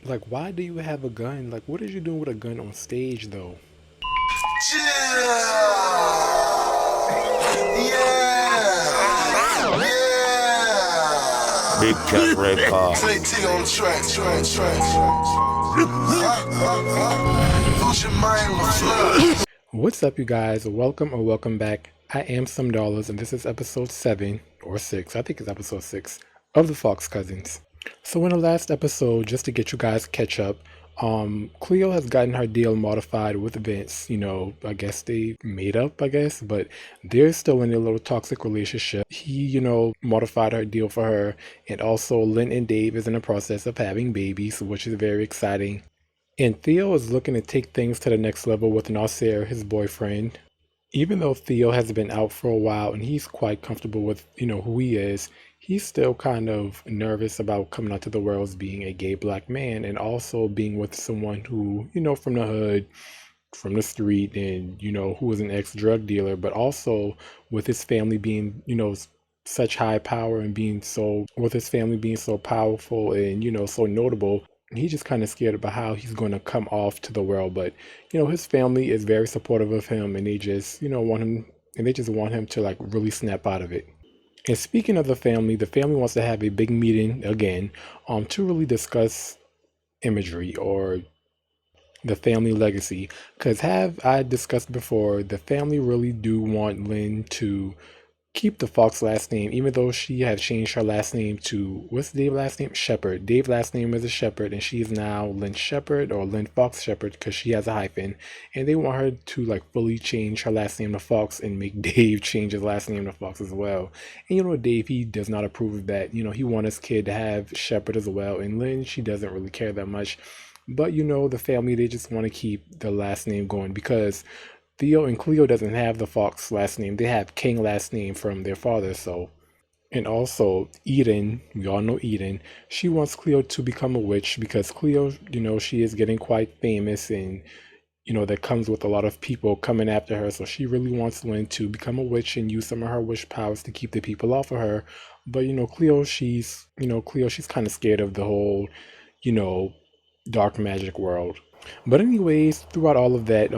Like, why do you have a gun? Like, what are you doing with a gun on stage, though? Big cat red car. Say T on the track. Lose your mind on the flood. What's up, you guys? Welcome or welcome back. I am Simdollazzz, and this is episode 7 or 6. I think it's episode 6 of the Fox Cousins. So in the last episode, just to get you guys catch up, Cleo has gotten her deal modified with Vince. You know, I guess they made up, but they're still in a little toxic relationship. He, modified her deal for her, and also Lynn and Dave is in the process of having babies, which is very exciting. And Theo is looking to take things to the next level with Nasir, his boyfriend. Even though Theo has been out for a while and he's quite comfortable with, who he is, he's still kind of nervous about coming out to the world as being a gay black man and also being with someone who, from the hood, from the street, and, who is an ex-drug dealer, but also with his family being, such high power and with his family being so powerful and, so notable. He's just kind of scared about how he's going to come off to the world, but his family is very supportive of him, and they just want him to like really snap out of it. And speaking of the family wants to have a big meeting again, to really discuss imagery or the family legacy. Because have I discussed before, the family really do want Lynn to keep the Fox last name, even though she had changed her last name to, what's Dave's last name? Shepherd. Dave's last name is a Shepherd, and she is now Lynn Shepherd or Lynn Fox Shepherd because she has a hyphen. And they want her to like fully change her last name to Fox and make Dave change his last name to Fox as well. And Dave, he does not approve of that. He wants his kid to have Shepherd as well. And Lynn, she doesn't really care that much. But the family, they just want to keep the last name going because Theo and Cleo doesn't have the Fox last name. They have King last name from their father. So, and also Eden, we all know Eden, she wants Cleo to become a witch because Cleo, she is getting quite famous, and that comes with a lot of people coming after her. So she really wants Lynn to become a witch and use some of her wish powers to keep the people off of her. But Cleo, she's kind of scared of the whole, dark magic world. But anyways, throughout all of that,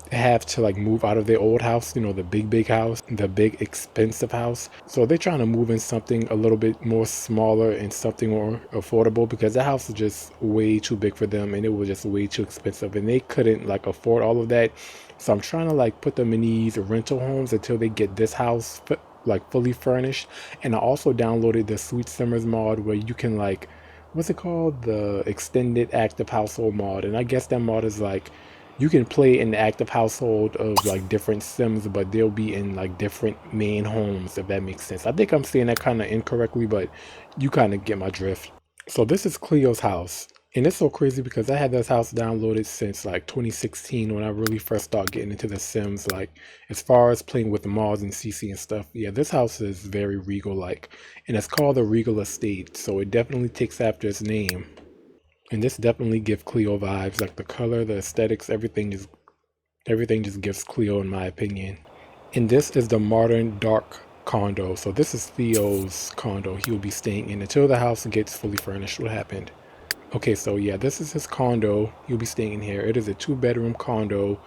they have to like move out of their old house, the big house, the big expensive house. So they're trying to move in something a little bit more smaller and something more affordable because the house is just way too big for them and it was just way too expensive and they couldn't like afford all of that. So I'm trying to like put them in these rental homes until they get this house like fully furnished. And I also downloaded the Sweet Summers mod where you can like, what's it called? The extended active household mod. And I guess that mod is like, you can play in the active household of like different Sims, but they'll be in like different main homes, if that makes sense. I think I'm saying that kind of incorrectly, but you kind of get my drift. So this is Cleo's house. And it's so crazy because I had this house downloaded since like 2016 when I really first started getting into the Sims, like as far as playing with the mods and CC and stuff. Yeah, this house is very regal like, and it's called the Regal Estate, so it definitely takes after its name. And this definitely gives Cleo vibes, like the color, the aesthetics, everything just gives Cleo in my opinion. And this is the modern dark condo. So this is Theo's condo he will be staying in until the house gets fully furnished. What happened? Okay, so yeah, this is his condo. He'll be staying in here. It is a 2-bedroom condo.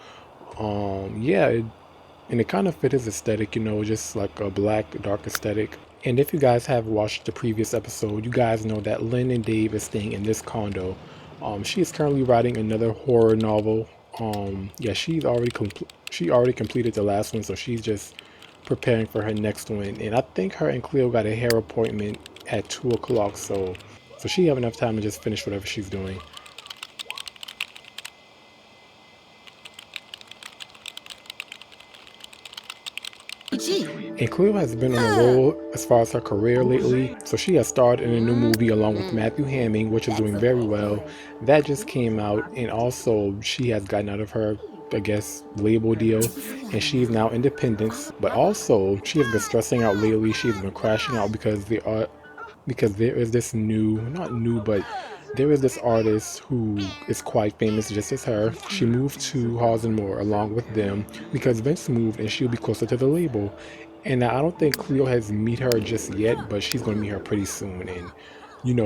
And it kind of fit his aesthetic, just like a black dark aesthetic. And if you guys have watched the previous episode, you guys know that Lynn and Dave is staying in this condo. She is currently writing another horror novel. Yeah, she already completed the last one, so she's just preparing for her next one. And I think her and Cleo got a hair appointment at 2 o'clock, so she have enough time to just finish whatever she's doing. And Cleo has been on a roll as far as her career lately, so she has starred in a new movie along with Matthew Hamming, which is doing very well. That just came out, and also she has gotten out of her, I guess, label deal, and she's now independent. But also, she has been stressing out lately. She's been crashing out because there is this there is this artist who is quite famous just as her. She moved to Halls and Moore along with them because Vince moved and she'll be closer to the label. And I don't think Cleo has met her just yet, but she's going to meet her pretty soon. And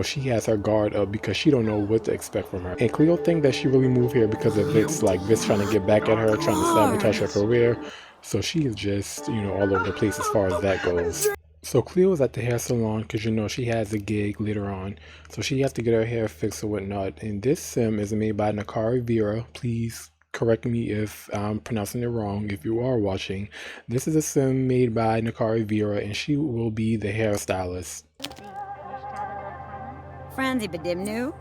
she has her guard up because she don't know what to expect from her. And Cleo think that she really moved here because of Vitz, like Vitz trying to get back at her, trying to sabotage her career. So she is just, all over the place as far as that goes. So Cleo is at the hair salon because she has a gig later on. So she has to get her hair fixed or whatnot. And this sim is made by Nakari Vera. Please correct me if I'm pronouncing it wrong if you are watching. This is a sim made by Nakari Vera and she will be the hairstylist. Franzi Bedimnu.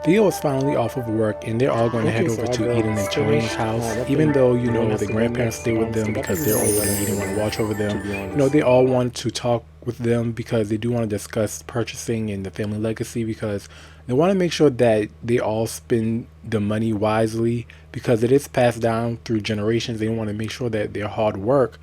Theo is finally off of work and they're all going to head over to Eden and Terrain's house. Even though, the grandparents stay with them because they're older and Eden want to watch over them. They all want to talk with them because they do want to discuss purchasing and the family legacy because they want to make sure that they all spend the money wisely because it is passed down through generations. They want to make sure that their hard work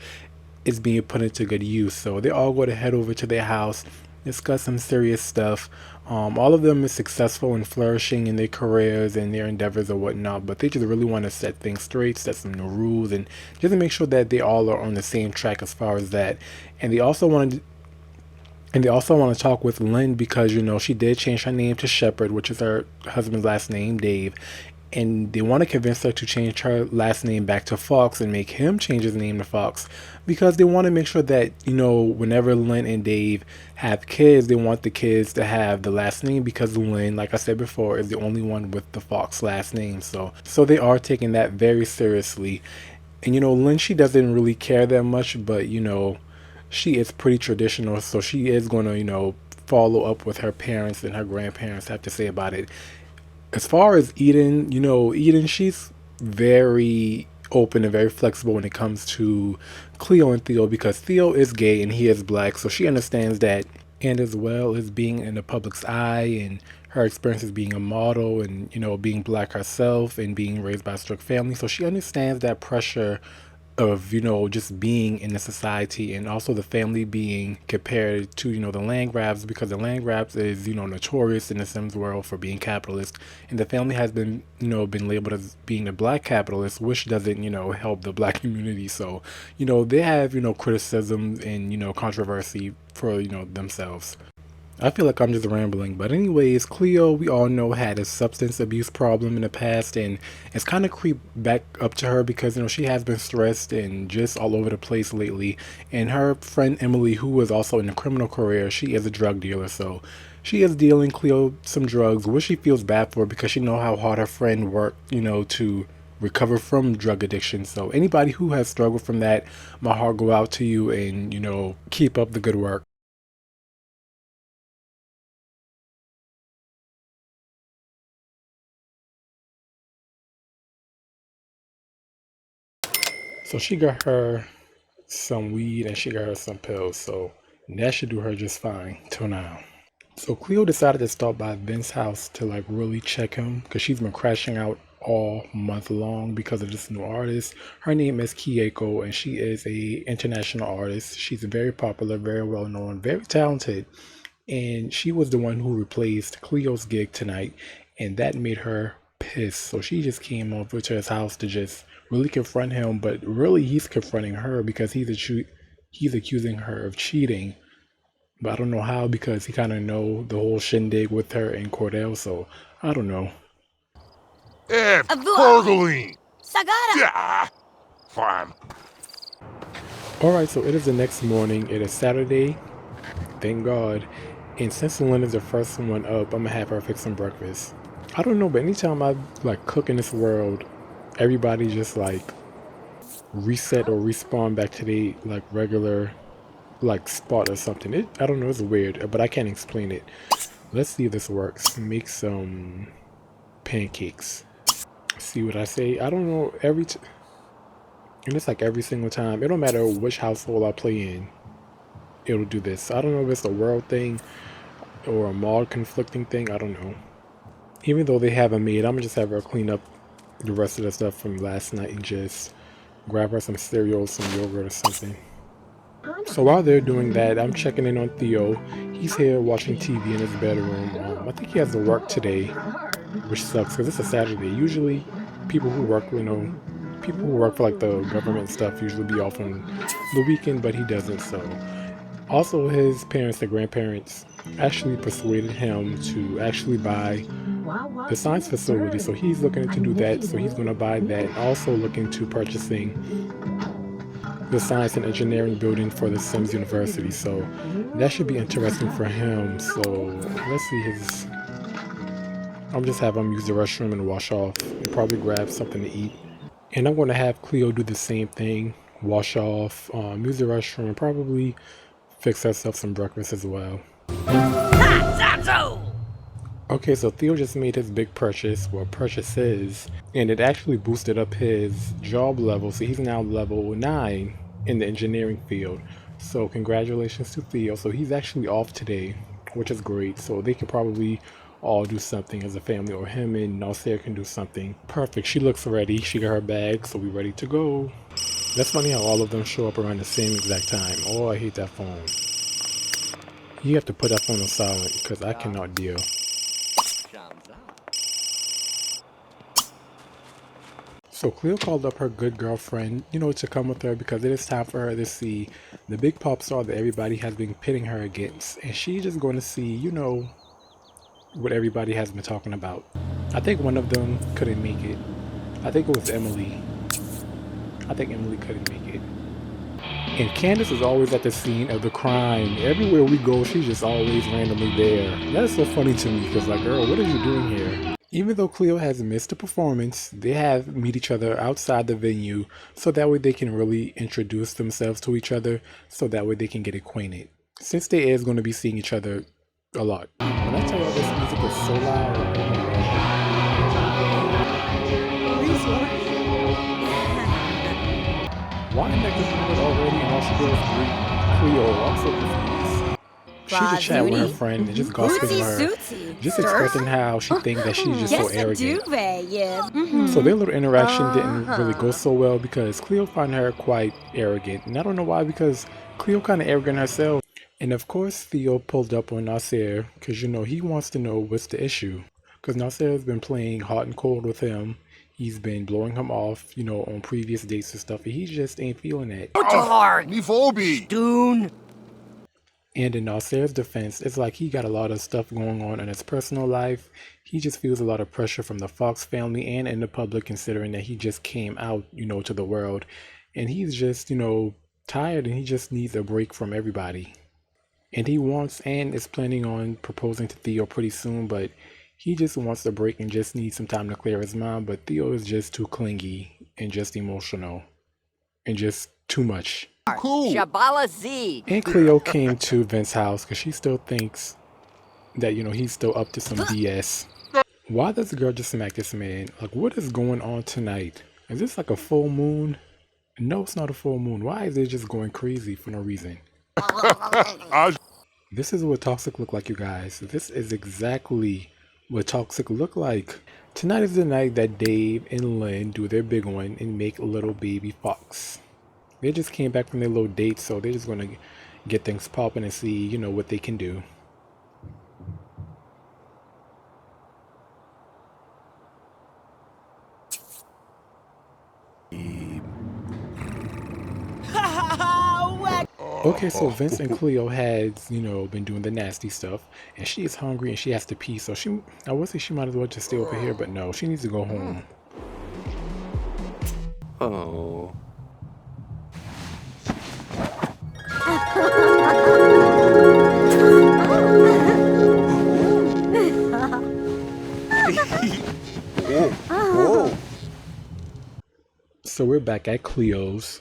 is being put into good use. So they all go to head over to their house, discuss some serious stuff. All of them is successful and flourishing in their careers and their endeavors or whatnot, but they just really want to set things straight, set some new rules, and just to make sure that they all are on the same track as far as that. And they also want to talk with Lynn because she did change her name to Shepherd, which is her husband's last name, Dave. And they want to convince her to change her last name back to Fox and make him change his name to Fox because they want to make sure that, whenever Lynn and Dave have kids, they want the kids to have the last name because Lynn, like I said before, is the only one with the Fox last name. So they are taking that very seriously. And, Lynn, she doesn't really care that much, but, she is pretty traditional. So she is going to, follow up with her parents and her grandparents have to say about it. As far as Eden, Eden, she's very open and very flexible when it comes to Cleo and Theo because Theo is gay and he is black, so she understands that. And as well as being in the public's eye and her experiences being a model and, being black herself and being raised by a strict family. So she understands that pressure of, just being in the society and also the family being compared to, the land grabs because the land grabs is, notorious in the Sims world for being capitalist. And the family has been, been labeled as being the black capitalist, which doesn't, help the black community. So, they have, criticisms and, controversy for, themselves. I feel like I'm just rambling, but anyways, Cleo, we all know, had a substance abuse problem in the past, and it's kind of creeped back up to her because, she has been stressed and just all over the place lately. And her friend Emily, who was also in a criminal career, she is a drug dealer, so she is dealing Cleo some drugs, which she feels bad for because she know how hard her friend worked, to recover from drug addiction. So anybody who has struggled from that, my heart go out to you and, keep up the good work. So she got her some weed and she got her some pills, so that should do her just fine till now. So Cleo decided to stop by Vince's house to really check him because she's been crashing out all month long because of this new artist. Her name is Kieko and she is a international artist. She's very popular, very well known, very talented, and she was the one who replaced Cleo's gig tonight, and that made her pissed. So she just came over to his house to just really confront him, but really he's confronting her because he's accusing her of cheating. But I don't know how because he kind of know the whole shindig with her and Cordell, so I don't know. Pergoline! Sagara! Yeah! Fine. Alright, so it is the next morning. It is Saturday. Thank God. And since Lynn is the first one up, I'm gonna have her fix some breakfast. I don't know, but anytime I cook in this world, everybody just reset or respawn back to the regular spot or something. I don't know, it's weird, but I can't explain it. Let's see if this works. Make some pancakes. See what I say? I don't know, and it's every single time. It don't matter which household I play in, it'll do this. I don't know if it's a world thing or a mod conflicting thing. I don't know. Even though they have a maid, I'm gonna just have her clean up the rest of the stuff from last night and just grab her some cereal, some yogurt or something. So while they're doing that, I'm checking in on Theo. He's here watching TV in his bedroom. I think he has to work today. which sucks because it's a Saturday. Usually, people who work, people who work for like the government and stuff usually be off on the weekend, but he doesn't. So, also his parents, the grandparents, actually persuaded him to actually buy the science facility. So he's looking to do that. So he's going to buy that. Also looking to purchasing the science and engineering building for the Sims University. So that should be interesting for him. So let's see his. I'll just have him use the restroom and wash off and probably grab something to eat. And I'm going to have Cleo do the same thing, wash off, use the restroom, and probably fix herself some breakfast as well. Okay, so Theo just made his big purchase, well, purchases, and it actually boosted up his job level, so he's now level 9 in the engineering field. So congratulations to Theo. So he's actually off today, which is great. So they could probably all do something as a family, or him and Nasir can do something. Perfect. She looks ready. She got her bag, so we're ready to go. That's funny how all of them show up around the same exact time. Oh, I hate that phone. You have to put that phone on silent because I cannot deal. So Cleo called up her good girlfriend, to come with her because it is time for her to see the big pop star that everybody has been pitting her against. And she's just going to see, what everybody has been talking about. I think one of them couldn't make it. I think it was Emily. I think Emily couldn't make it. And Candace is always at the scene of the crime. Everywhere we go, she's just always randomly there. That is so funny to me because, like, girl, what are you doing here? Even though Cleo has missed the performance, they have meet each other outside the venue so that way they can really introduce themselves to each other so that way they can get acquainted. Since they is going to be seeing each other a lot. When I tell you this music is so loud, why am I getting it already and all she does is Cleo? I'm so confused. She just chat with her friend and just gossiping with her, just expressing how she thinks that she's just so arrogant. So their little interaction didn't really go so well because Cleo found her quite arrogant. And I don't know why, because Cleo kind of arrogant herself. And of course Theo pulled up on Nasir because he wants to know what's the issue. Because Nasir has been playing hot and cold with him. He's been blowing him off, on previous dates and stuff. And he just ain't feeling it. And in Nasir's defense, it's like he got a lot of stuff going on in his personal life. He just feels a lot of pressure from the Fox family and in the public, considering that he just came out, to the world. And he's just, tired and he just needs a break from everybody. And he wants and is planning on proposing to Theo pretty soon, but he just wants a break and just needs some time to clear his mind. But Theo is just too clingy and just emotional and just too much. Cool. And Cleo came to Vince's house because she still thinks that, he's still up to some BS. Why does the girl just smack this man? Like, what is going on tonight? Is this like a full moon? No, it's not a full moon. Why is it just going crazy for no reason? This is what toxic look like, you guys. This is exactly what toxic look like. Tonight is the night that Dave and Lynn do their big one and make little baby Fox. They just came back from their little date, so they're just gonna get things popping and see, what they can do. Okay, so Vince and Cleo had, been doing the nasty stuff, and she is hungry and she has to pee, so I would say she might as well just stay over here, but no, she needs to go home. Oh. So we're back at Cleo's,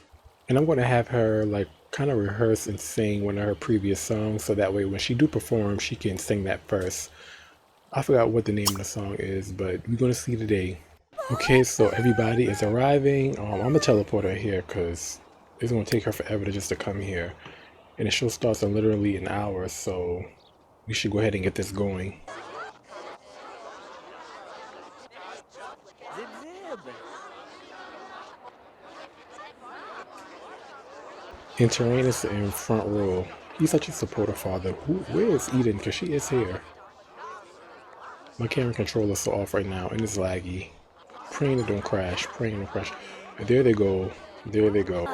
and I'm going to have her kind of rehearse and sing one of her previous songs, so that way when she do perform, she can sing that first. I forgot what the name of the song is, but we're going to see today. Okay, so everybody is arriving. I'm going to teleport her here because it's going to take her forever to come here. And the show starts in literally an hour, so we should go ahead and get this going. And Terrain is in front row. He's such a supportive father. Where is Eden? Because she is here. My camera controller's so off right now, and it's laggy. Praying it don't crash. Praying it don't crash. And there they go. There they go.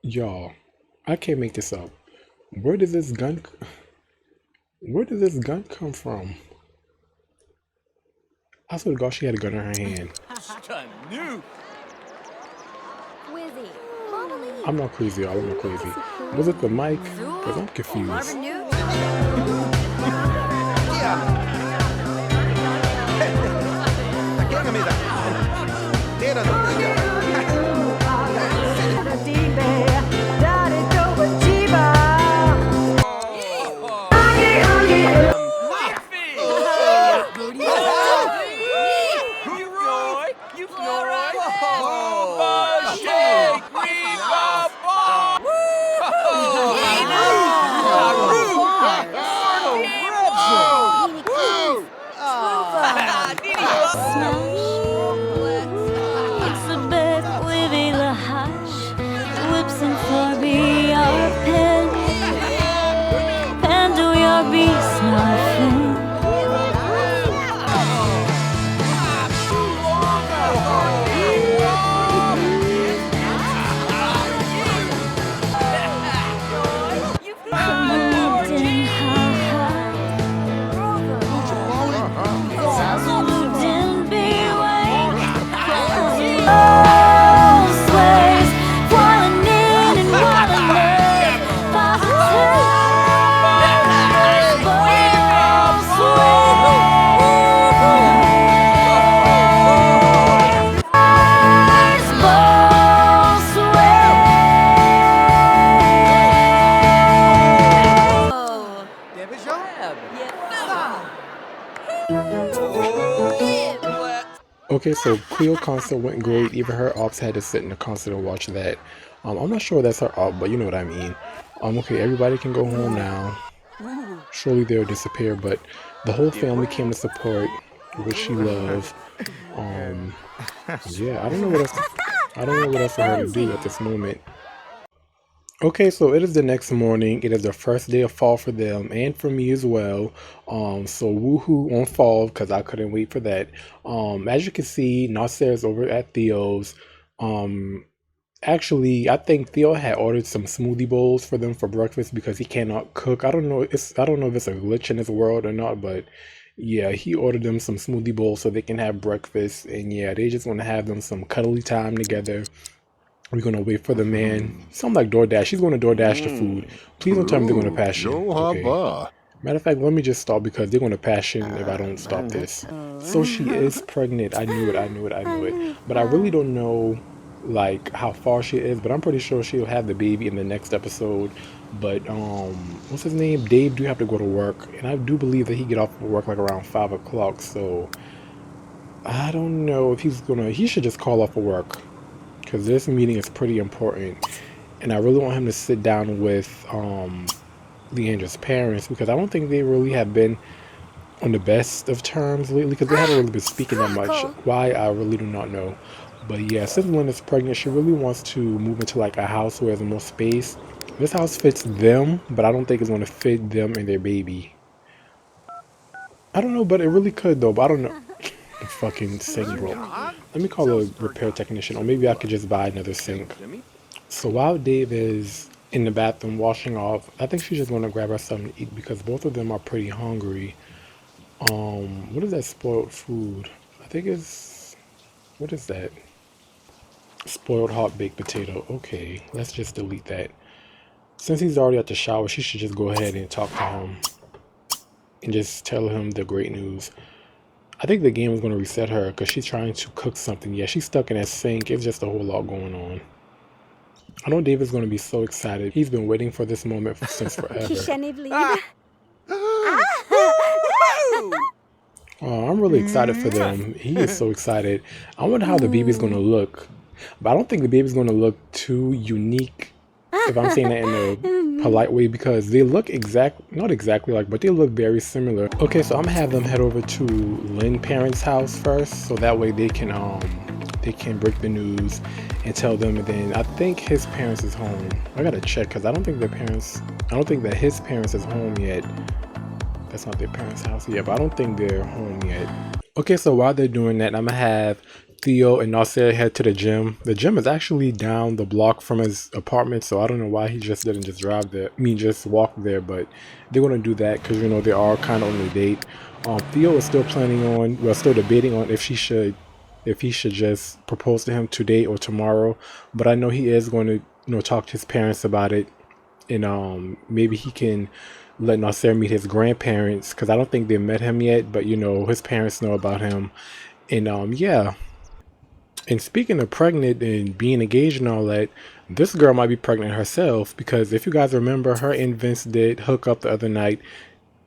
Y'all, I can't make this up. Where did this gun come from? I swear to God, she had a gun in her hand. I'm not crazy, y'all. I'm not crazy. Was it the mic? Because I'm confused. Okay, so Cleo concert went great. Even her ops had to sit in the concert and watch that. I'm not sure that's her op, but you know what I mean. Okay, everybody can go home now. Surely they'll disappear, but the whole family came to support, which she loved. Yeah, I don't know what else for her to do at this moment. Okay, so it is the next morning. It is the first day of fall for them and for me as well. So woohoo on fall because I couldn't wait for that. As you can see, Nraas is over at Theo's. Actually, I think Theo had ordered some smoothie bowls for them for breakfast because he cannot cook. I don't know if it's a glitch in this world or not, but yeah, he ordered them some smoothie bowls so they can have breakfast. And yeah, they just want to have them some cuddly time together. We're gonna wait for the man. Sound like DoorDash. She's gonna DoorDash the food. Please don't tell me they're gonna passion. Okay. Matter of fact, let me just stop because they're gonna passion if I don't stop this. So she is pregnant. I knew it. But I really don't know like how far she is, but I'm pretty sure she'll have the baby in the next episode. But what's his name? Dave do have to go to work, and I do believe that he get off of work like around 5 o'clock. So I don't know if he should just call off of work. Because this meeting is pretty important, and I really want him to sit down with Leandra's parents because I don't think they really have been on the best of terms lately because they haven't really been speaking that much. Why, I really do not know. But yeah, since Linda's pregnant, she really wants to move into like a house where there's more space. This house fits them, but I don't think it's going to fit them and their baby. I don't know, but it really could though, but I don't know. The fucking sink broke. Let me call a repair technician, or maybe I could just buy another sink. So while Dave is in the bathroom washing off, I think she's just gonna grab her something to eat because both of them are pretty hungry. What is that spoiled food? I think it's, what is that? Spoiled hot baked potato. Okay, let's just delete that. Since he's already at the shower, she should just go ahead and talk to him and just tell him the great news. I think the game is going to reset her because she's trying to cook something. Yeah, she's stuck in that sink. It's just a whole lot going on. I know David's going to be so excited. He's been waiting for this moment since forever. Oh, I'm really excited for them. He is so excited. I wonder how the baby's going to look. But I don't think the baby's going to look too unique, if I'm saying that in a polite way, because they look not exactly like, but they look very similar. Okay, so I'm gonna have them head over to Lynn's parents' house first, so that way they can they can break the news and tell them. And then I think his parents is home. I gotta check because I don't think that his parents is home yet. That's not their parents' house yet, but I don't think they're home yet. Okay, so while they're doing that, I'm gonna have Theo and Nasser head to the gym. The gym is actually down the block from his apartment, so I don't know why he just didn't just drive there. Just walk there, but they're gonna do that because you know they are kind of on a date. Theo is still still debating on if he should just propose to him today or tomorrow. But I know he is going to talk to his parents about it, and maybe he can let Nasser meet his grandparents because I don't think they met him yet. But his parents know about him, and yeah. And speaking of pregnant and being engaged and all that, this girl might be pregnant herself because if you guys remember, her and Vince did hook up the other night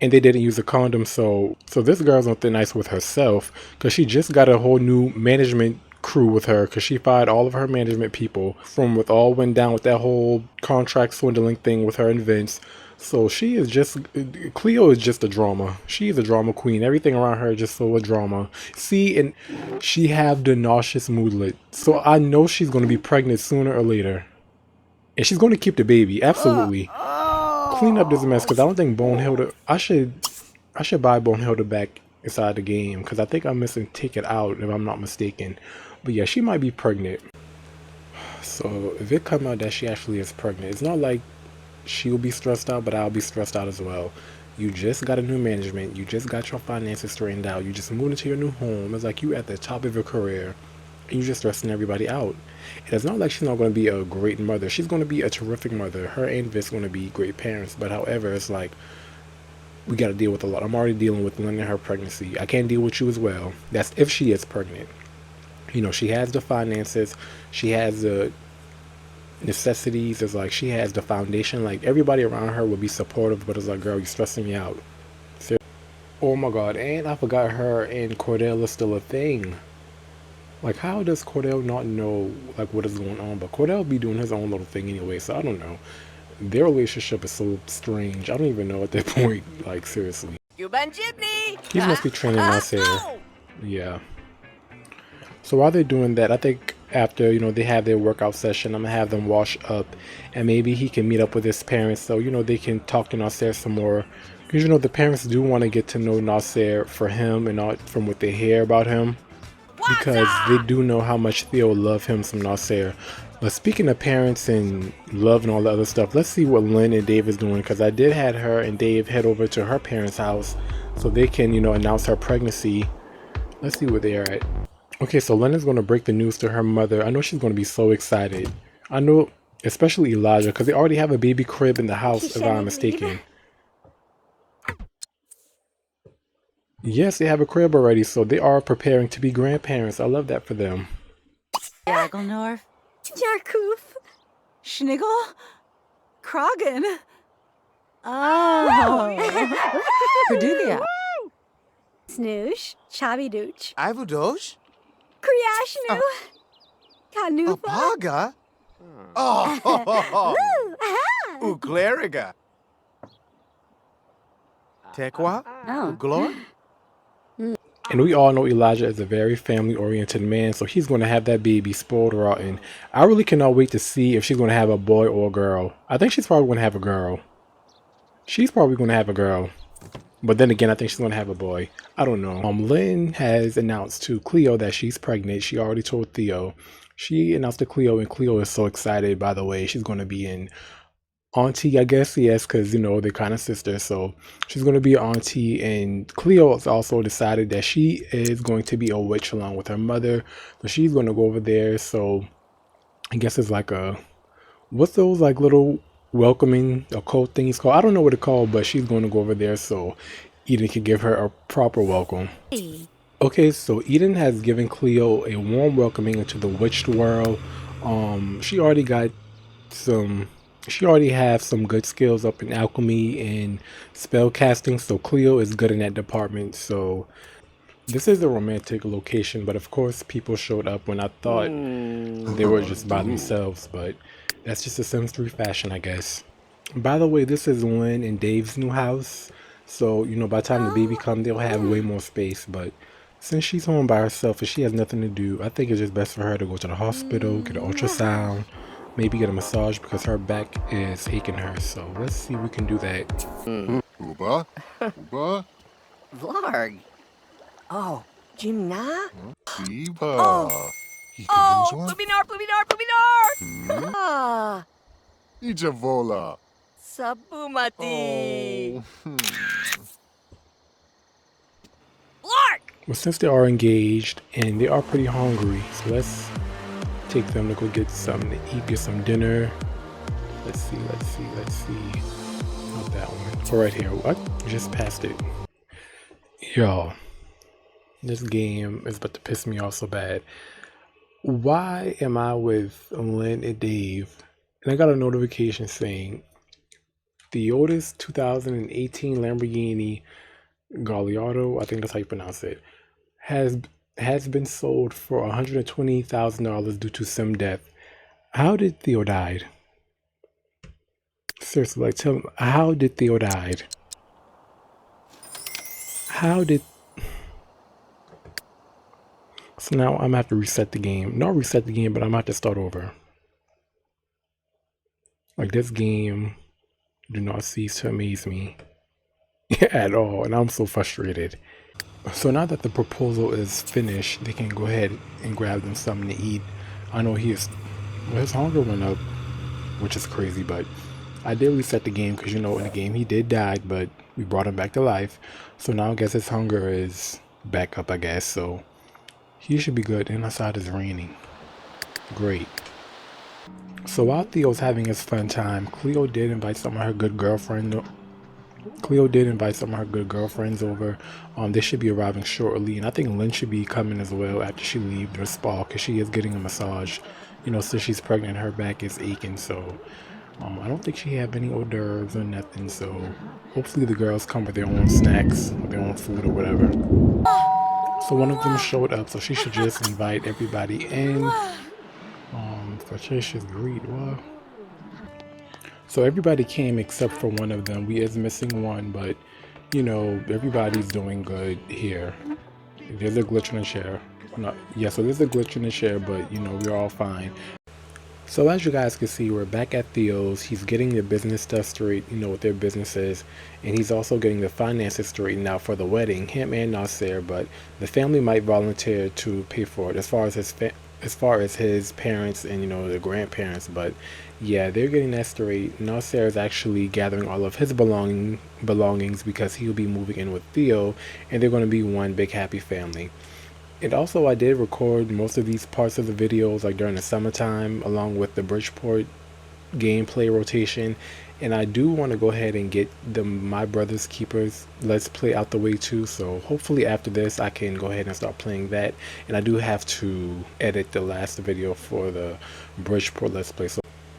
and they didn't use a condom. So this girl's on thin ice with herself because she just got a whole new management crew with her because she fired all of her management people from what all went down with that whole contract swindling thing with her and Vince. So Cleo is just a drama. She is a drama queen. Everything around her is just full of drama. See, and she have the nauseous moodlet. So I know she's going to be pregnant sooner or later. And she's going to keep the baby. Absolutely. Clean up this mess because I don't think Bonehilda... I should buy Bonehilda back inside the game because I think I'm missing Take It Out if I'm not mistaken. But yeah, she might be pregnant. So if it come out that she actually is pregnant, it's not like she'll be stressed out, but I'll be stressed out as well. You just got a new management. You just got your finances straightened out. You just moved into your new home. It's like you at the top of your career and you're just stressing everybody out. And it's not like she's not going to be a great mother. She's going to be a terrific mother. Her and Vince going to be great parents. But however, it's like we got to deal with a lot. I'm already dealing with Lynn and her pregnancy. I can't deal with you as well. That's if she is pregnant. She has the finances. She has the necessities. It's like she has the foundation. Like everybody around her will be supportive, but it's like, girl, you're stressing me out. Oh my god, and I forgot her and Cordell is still a thing. Like, how does Cordell not know like what is going on? But Cordell be doing his own little thing anyway, so I don't know. Their relationship is so strange. I don't even know at that point. Like, seriously. Cuban chimney! He must be training us here. Yeah. So while they're doing that, I think after, they have their workout session, I'm going to have them wash up. And maybe he can meet up with his parents so, they can talk to Nasser some more. Because, the parents do want to get to know Nasser for him and not from what they hear about him. Because they do know how much Theo love him some Nasser. But speaking of parents and love and all the other stuff, let's see what Lynn and Dave is doing. Because I did have her and Dave head over to her parents' house so they can, announce her pregnancy. Let's see where they are at. Okay, so Lynn is going to break the news to her mother. I know she's going to be so excited. I know, especially Elijah, because they already have a baby crib in the house, if I'm not mistaken. Yes, they have a crib already, so they are preparing to be grandparents. I love that for them. Jagelnorf. Yarkoof. Schniggle. Krogan. Oh. Cordelia. Snoosh. Chabidooch. Ivudosh? Kriashnu. Kanufa. Apaga? Oh, Ugleriga. Tekwa? Oh. Uglor? And we all know Elijah is a very family-oriented man, so he's going to have that baby spoiled rotten. I really cannot wait to see if she's going to have a boy or a girl. I think she's probably going to have a girl. She's probably going to have a girl. But then again, I think she's going to have a boy. I don't know. Lynn has announced to Cleo that she's pregnant. She already told Theo. She announced to Cleo, and Cleo is so excited, by the way. She's going to be an auntie, I guess. Yes, because, they're kind of sisters. So she's going to be an auntie. And Cleo has also decided that she is going to be a witch along with her mother. So she's going to go over there. So I guess it's like what's those like little welcoming occult things called? I don't know what it's called, but she's going to go over there so Eden can give her a proper welcome. Okay, so Eden has given Cleo a warm welcoming into the witched world. She already has some good skills up in alchemy and spell casting, so Cleo is good in that department. So this is a romantic location, but of course people showed up when I thought they were just by themselves, but that's just a Sims 3 fashion, I guess. By the way, this is Lynn and Dave's new house. So, by the time the baby comes, they'll have way more space. But Since she's home by herself and she has nothing to do, I think it's just best for her to go to the hospital, get an ultrasound, maybe get a massage because her back is aching her. So let's see if we can do that. Uba? Uba? Vlarg. Oh, Jimna? Diva. Oh, Pluminar, Pluminar, Pluminar! Ah, Ijavola. Sabumati. Oh. Vlarg! Well, since they are engaged and they are pretty hungry, so let's take them to go get something to eat, get some dinner. Let's see. Not that one. All right here. What? Just passed it. Y'all, this game is about to piss me off so bad. Why am I with Lynn and Dave? And I got a notification saying the oldest 2018 Lamborghini Gallardo, I think that's how you pronounce it, has been sold for $120,000 due to some death. How did Theo die? Seriously, like, tell me, how did Theo die? How did... So now I'm gonna have to reset the game. Not reset the game, but I'm gonna have to start over. Like, this game do not cease to amaze me at all, and I'm so frustrated. So now that the proposal is finished, they can go ahead and grab them something to eat. I know his hunger went up, which is crazy, but I did reset the game because, you know, in the game he did die, but we brought him back to life. So now I guess his hunger is back up, I guess. So he should be good. And outside is raining. Great. So while Theo's having his fun time, Cleo did invite some of her good girlfriends over. They should be arriving shortly, and I think Lynn should be coming as well after she leaves her spa because she is getting a massage. You know, since she's pregnant, her back is aching, so I don't think she have any hors d'oeuvres or nothing. So hopefully the girls come with their own snacks, or their own food or whatever. So one of them showed up, so she should just invite everybody in. Flirtatious greet. Wow. So everybody came except for one of them. We is missing one, but you know, everybody's doing good here. There's a glitch in the share. So there's a glitch in the share, but you know, we're all fine. So as you guys can see, we're back at Theo's. He's getting the business stuff straight, you know, what their business is, and he's also getting the finances straightened out for the wedding, him and Nasser, but the family might volunteer to pay for it as far as his parents and, you know, the grandparents. But yeah, they're getting that straight. Nasser is actually gathering all of his belongings because he'll be moving in with Theo, and they're going to be one big happy family. And also, I did record most of these parts of the videos like during the summertime along with the Bridgeport gameplay rotation, and I do want to go ahead and get the My Brother's Keepers Let's Play out the way too. So hopefully after this I can go ahead and start playing that, and I do have to edit the last video for the Bridgeport Let's Play.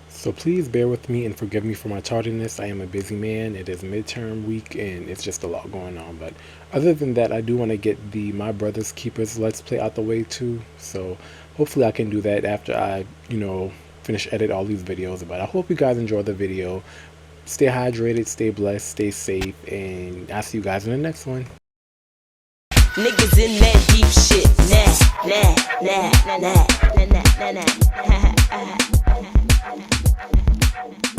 So please bear with me and forgive me for my tardiness. I am a busy man. It is midterm week and it's just a lot going on. But other than that, I do want to get the My Brother's Keepers Let's Play out the way too. So hopefully I can do that after I, you know, finish edit all these videos. But I hope you guys enjoy the video. Stay hydrated, stay blessed, stay safe, and I'll see you guys in the next one. Niggas in that deep shit. Nah.